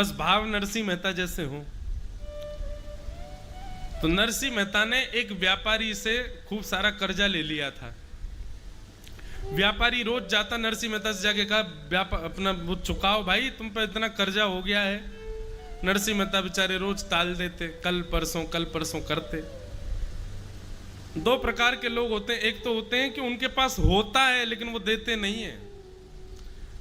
बस भाव नरसिंह मेहता जैसे हो। तो नरसिंह मेहता ने एक व्यापारी से खूब सारा कर्जा ले लिया था। व्यापारी रोज जाता नरसिंह मेहता से जाके कहा अपना वो चुकाओ भाई, तुम पे इतना कर्जा हो गया है। नरसिंह मेहता बेचारे रोज टाल देते, कल परसों करते। दो प्रकार के लोग होते हैं, एक तो होते हैं कि उनके पास होता है लेकिन वो देते नहीं है,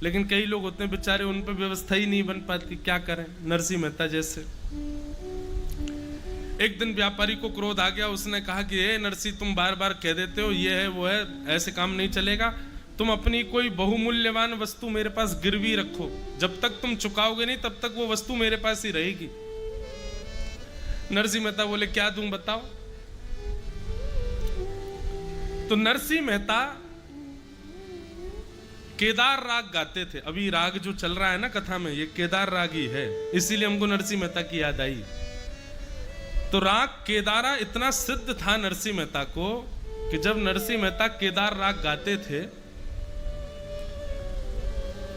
लेकिन कई लोग होते हैं बेचारे उन पे व्यवस्था ही नहीं बन पाती, क्या करें, नरसिंह मेहता जैसे। एक दिन व्यापारी को क्रोध आ गया, उसने कहा कि हे नरसिंह, तुम बार बार कह देते हो ये है वो है, ऐसे काम नहीं चलेगा, तुम अपनी कोई बहुमूल्यवान वस्तु मेरे पास गिरवी रखो, जब तक तुम चुकाओगे नहीं तब तक वो वस्तु मेरे पास ही रहेगी। नरसिंह मेहता बोले क्या दूं बताओ। तो नरसिंह मेहता केदार राग गाते थे। अभी राग जो चल रहा है ना कथा में, ये केदार राग ही है, इसीलिए हमको नरसिंह मेहता की याद आई। तो राग केदारा इतना सिद्ध था नरसिंह मेहता को कि जब नरसिंह मेहता केदार राग गाते थे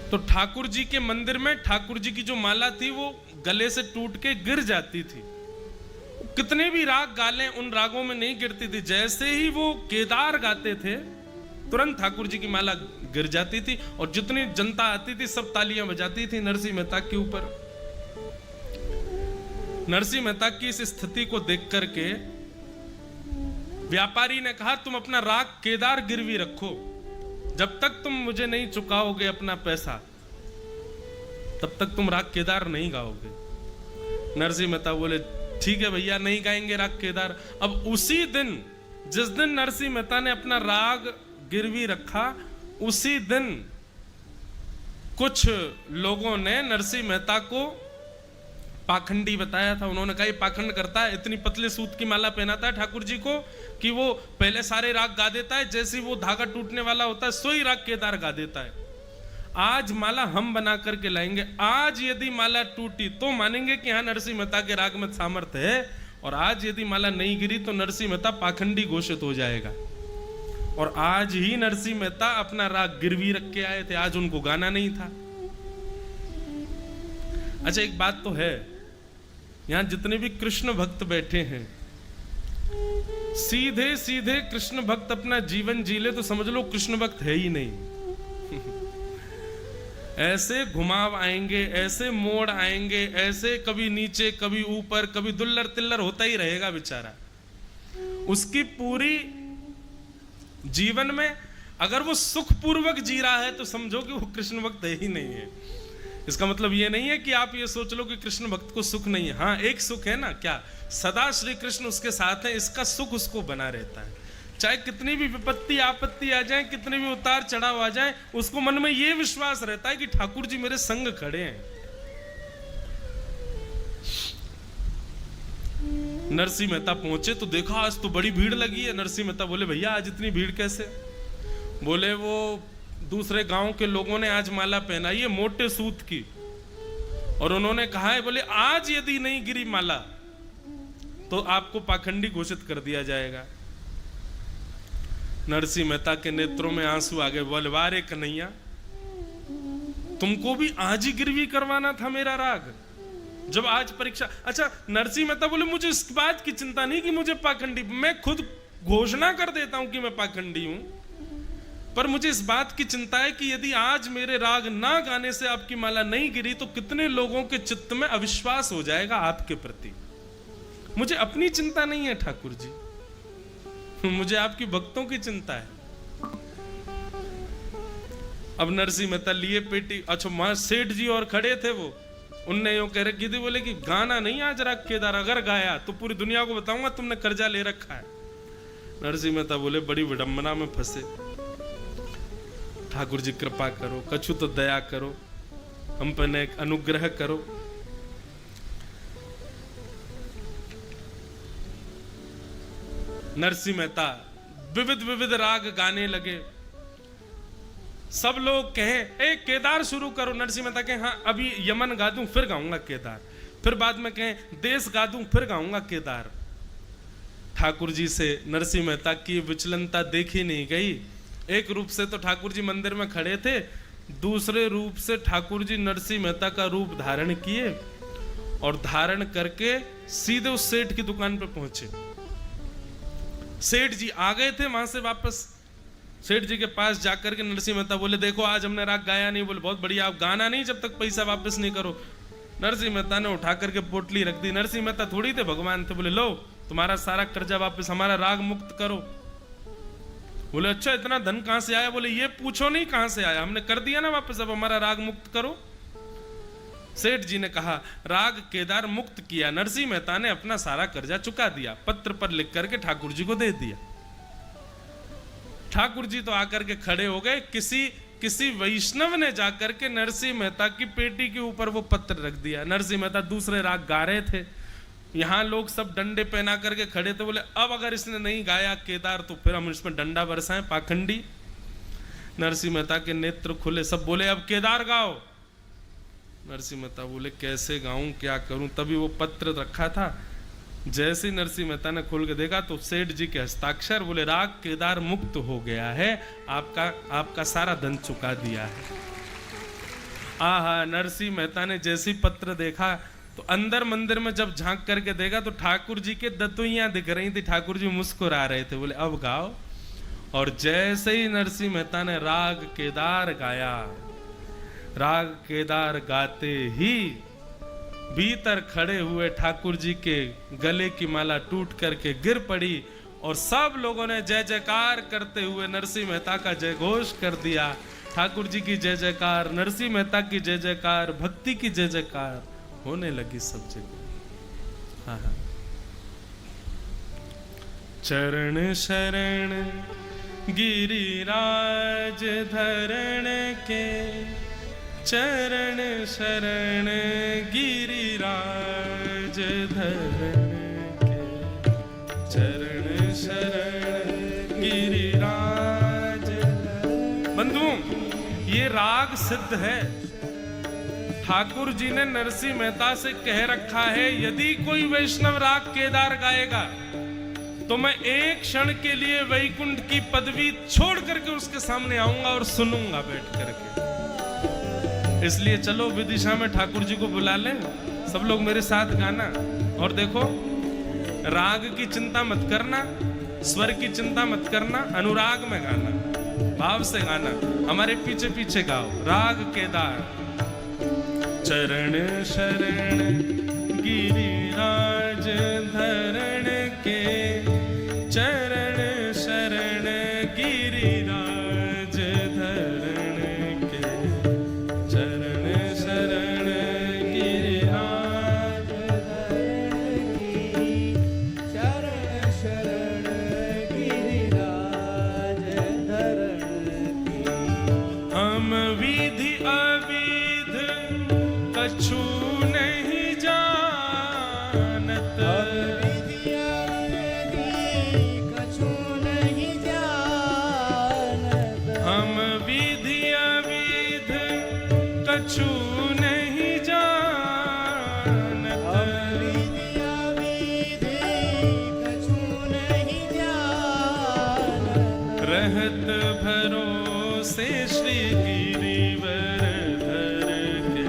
तो ठाकुर जी के मंदिर में ठाकुर जी की जो माला थी वो गले से टूट के गिर जाती थी। कितने भी राग गा लें उन रागों में नहीं गिरती थी। जैसे ही वो केदार गाते थे तुरंत ठाकुर जी की माला गिर जाती थी और जितनी जनता आती थी सब तालियां बजाती थी नरसिंह मेहता के ऊपर। नरसिंह मेहता की इस स्थिति को देख करके व्यापारी ने कहा तुम अपना राग केदार गिरवी रखो, जब तक तुम मुझे नहीं चुकाओगे अपना पैसा तब तक तुम राग केदार नहीं गाओगे। नरसिंह मेहता बोले ठीक है भैया, नहीं गाएंगे राग केदार। अब उसी दिन जिस दिन नरसिंह मेहता ने अपना राग गिरवी रखा, उसी दिन कुछ लोगों ने नरसिंह मेहता को पाखंडी बताया था। उन्होंने कहा ये पाखंड करता है, इतनी पतले सूत की माला पहनाता है ठाकुर जी को कि वो पहले सारे राग गा देता है, जैसे वो धागा टूटने वाला होता है सोई राग केदार गा देता है। आज माला हम बना करके लाएंगे, आज यदि माला टूटी तो मानेंगे कि हाँ नरसिंह मेहता के राग में सामर्थ्य है, और आज यदि माला नहीं गिरी तो नरसिंह मेहता पाखंडी घोषित हो जाएगा। और आज ही नरसिंह मेहता अपना राग गिरवी रख के आए थे, आज उनको गाना नहीं था। अच्छा एक बात तो है, यहां जितने भी कृष्ण भक्त बैठे हैं, सीधे सीधे कृष्ण भक्त अपना जीवन जी ले तो समझ लो कृष्ण भक्त है ही नहीं। ऐसे घुमाव आएंगे, ऐसे मोड़ आएंगे, ऐसे कभी नीचे कभी ऊपर, कभी दुल्लर तिल्लर होता ही रहेगा बेचारा। उसकी पूरी जीवन में अगर वो सुखपूर्वक जी रहा है तो समझो कि वो कृष्ण भक्त है ही नहीं है। इसका मतलब ये नहीं है कि आप ये सोच लो कि कृष्ण भक्त को सुख नहीं है। हाँ एक सुख है ना, क्या सदा श्री कृष्ण उसके साथ है, इसका सुख उसको बना रहता है। चाहे कितनी भी विपत्ति आपत्ति आ जाए, कितने भी उतार चढ़ाव आ जाए, उसको मन में ये विश्वास रहता है कि ठाकुर जी मेरे संग खड़े हैं। नरसिंह मेहता पहुंचे तो देखा आज तो बड़ी भीड़ लगी है। नरसिंह मेहता बोले भैया आज इतनी भीड़ कैसे? बोले वो दूसरे गांव के लोगों ने आज माला पहनाई है मोटे सूत की, और उन्होंने कहा है बोले आज यदि नहीं गिरी माला तो आपको पाखंडी घोषित कर दिया जाएगा। नरसिंह मेहता के नेत्रों में आंसू आ गए। बोले वारे कन्हैया, तुमको भी आज ही गिरवी करवाना था मेरा राग, जब आज परीक्षा। अच्छा नरसिंह मेहता बोले मुझे इस बात की चिंता नहीं कि मुझे पाखंडी, मैं खुद घोषणा कर देता हूं कि मैं पाखंडी हूं, पर मुझे इस बात की चिंता है कि यदि आज मेरे राग ना गाने से आपकी माला नहीं गिरी तो कितने लोगों के चित्त में अविश्वास हो जाएगा आपके प्रति। मुझे अपनी चिंता नहीं है ठाकुर जी, मुझे आपकी भक्तों की चिंता है। अब नरसिंह मेहता लिए पेटी, अच्छा वहां सेठ जी और खड़े थे, वो उनने यूं कह रखी थी, बोले कि गाना नहीं आज राग केदार, अगर गाया तो पूरी दुनिया को बताऊंगा तुमने कर्जा ले रखा है। नरसिंह मेहता बोले बड़ी विडंबना में फंसे, ठाकुर जी कृपा करो, कछु तो दया करो, हम पर एक अनुग्रह करो। नरसिंह मेहता विविध विविध राग गाने लगे। सब लोग कहे ए केदार शुरू करो, नरसिंह मेहता कहे हाँ अभी यमन गा दूं फिर गाऊंगा केदार, फिर बाद में कहें देश गा दूं फिर गाऊंगा केदार। ठाकुर जी से नरसिंह मेहता की विचलनता देखी नहीं गई। एक रूप से तो ठाकुर जी मंदिर में खड़े थे, दूसरे रूप से ठाकुर जी नरसिंह मेहता का रूप धारण किए और धारण करके सीधे उस सेठ की दुकान पे पहुंचे। सेठ जी आ गए थे वहां से वापस। सेठ जी के पास जाकर के नरसिंह मेहता बोले, देखो आज हमने राग गाया नहीं। बोले, बहुत बढ़िया, आप गाना नहीं जब तक पैसा वापस नहीं करो। नरसिंह मेहता ने उठा करके पोटली रख दी। नरसिंह मेहता थोड़ी थे भगवान थे। बोले, लो तुम्हारा सारा कर्जा वापस, हमारा राग मुक्त करो। बोले, अच्छा इतना धन कहां से आया? बोले, ये पूछो नहीं कहां से आया, हमने कर दिया ना वापस, अब हमारा राग मुक्त करो। सेठ जी ने कहा, राग केदार मुक्त किया। नरसिंह मेहता ने अपना सारा कर्जा चुका दिया, पत्र पर लिख करके ठाकुर जी को दे दिया। ठाकुर जी तो आकर के खड़े हो गए। किसी वैष्णव ने जाकर के नरसिंह मेहता की पेटी के ऊपर वो पत्र रख दिया। नरसिंह मेहता दूसरे राग गा रहे थे, यहां लोग सब डंडे पहना करके खड़े थे। बोले, अब अगर इसने नहीं गाया केदार तो फिर हम इसमें डंडा बरसाएं, पाखंडी। नरसिंह मेहता के नेत्र खुले, सब बोले, अब केदार गाओ। नरसिंह मेहता बोले, कैसे गाऊं, क्या करूं? तभी वो पत्र रखा था। जैसे ही नरसिंह मेहता ने खोल के देखा तो सेठ जी के हस्ताक्षर। बोले, राग केदार मुक्त हो गया है, आपका सारा धन चुका दिया है। आहा, नरसिंह मेहता ने जैसे ही पत्र देखा तो अंदर मंदिर में जब झांक करके देखा तो ठाकुर जी के दतुइयां दिख रही थी। ठाकुर जी मुस्कुरा रहे थे। बोले, अब गाओ। और जैसे ही नरसिंह मेहता ने राग केदार गाया, राग केदार गाते ही भीतर खड़े हुए ठाकुर जी के गले की माला टूट करके गिर पड़ी और सब लोगों ने जय जयकार करते हुए नरसिंह मेहता का जय घोष कर दिया। ठाकुर जी की जय जयकार, नरसिंह मेहता की जय जयकार, भक्ति की जय जयकार होने लगी सब जगह। हाँ हाँ। चरण शरण गिरिराज धरण के, चरण शरण गिरिराज धरण के, चरण शरण गिरिराज। बंधु, ये राग सिद्ध है। ठाकुर जी ने नरसिंह मेहता से कह रखा है, यदि कोई वैष्णव राग केदार गाएगा तो मैं एक क्षण के लिए वैकुंठ की पदवी छोड़ करके उसके सामने आऊंगा और सुनूंगा बैठ करके। इसलिए चलो विदिशा में ठाकुर जी को बुला लें, सब लोग मेरे साथ गाना। और देखो, राग की चिंता मत करना, स्वर की चिंता मत करना, अनुराग में गाना, भाव से गाना। हमारे पीछे पीछे गाओ, राग केदार। चरण शरण गिरिराज धरण के, चरण शरण गिरिराज धरण के, चरण शरण गिरिराज धरण की, चरण शरण गिरिराज धरण की। हम विधि अविध कछु नहीं जानत, हम विधि अविध कछु नहीं जानत, रहत भरोसे श्री गिरिवर धर के,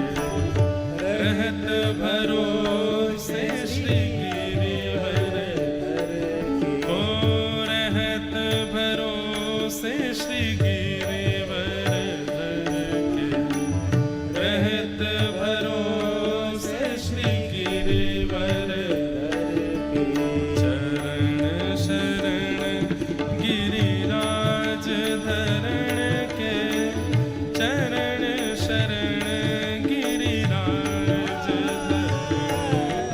रहत भरोसे श्री गिरिवर धर के, ओ रहत भरोसे श्री गिरिवर धर के, रहत भरोसे श्री गिरिवर धर के। चरण शरण गिरिराज धरण के, चरण शरण गिरिराज धरण के,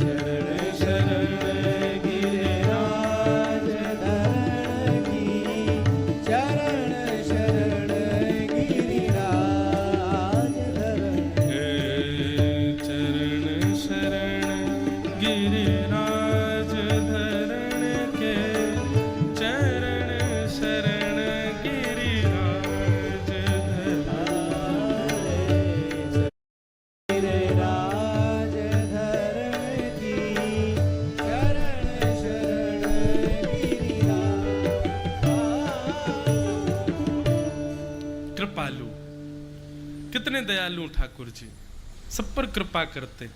चरण शरण गिरिराज धरण की, चरण शरण गिरिराज धरण के, चरण शरण गिरिराज धरण के, चरण शरण गिरिराज गिरिराज धरण की, चरण शरण गिरिराज। कृपालु, कितने दयालु ठाकुर जी। सब पर कृपा करते।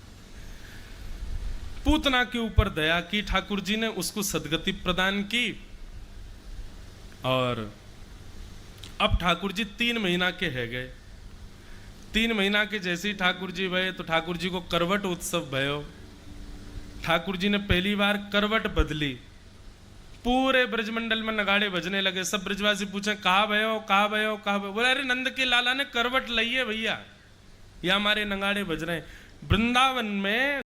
पूतना के ऊपर दया की ठाकुर जी ने, उसको सदगति प्रदान की। और अब ठाकुर जी 3 महीना के है गए। 3 महीना के जैसे ही ठाकुर जी भये तो ठाकुर जी को करवट उत्सव भयो। ठाकुर जी ने पहली बार करवट बदली। पूरे ब्रजमंडल में नगाड़े बजने लगे। सब ब्रजवासी पूछे कहाँ भयो, कहाँ भयो, कहाँ भयो। बोले अरे नंद के लाला ने करवट ली है भैया, ये हमारे नगाड़े बज रहे हैं। वृंदावन में